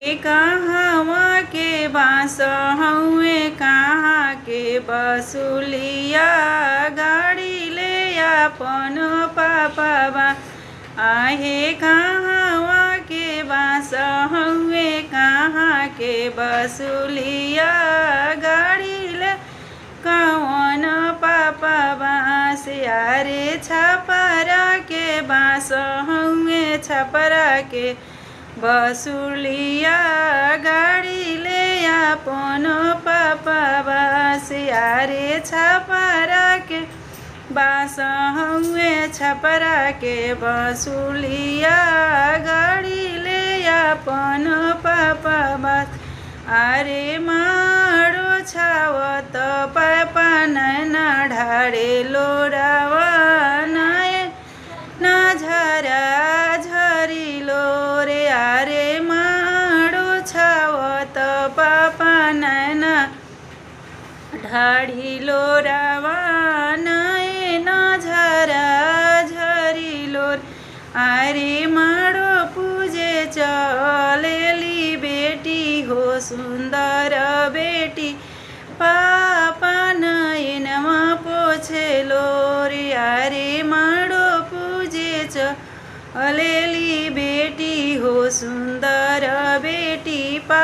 कहाँ के बाँस हउए कहाँ के बसुलिया गाड़ी ले अपन पापा आहे कहाँ के बाँस हउए कहाँ के बसुलिया गाड़ी ले कौन पापा बाँस यारे छपरा के बाँस हउए छपरा के बसुलिया गाड़ी ले अपन पापा बाँस यारे छपरा के बाँस हउए छपरा के बसुलिया गाड़ी ले अपन पापा बाँस अरे मारो छावत पापा नैना ढाड़े लोरावा ना झरा झरिलो रे अरे मारो छावत पापा नैना ढाड़िलो रावा नैना झरा झरिलो अरे मारो पूजे चलेली बेटी हो सुंदर बेटी पापा नयनमा पोछेलो रे अरे मारो पूजे चलेली बेटी हो सुंदर बेटी पा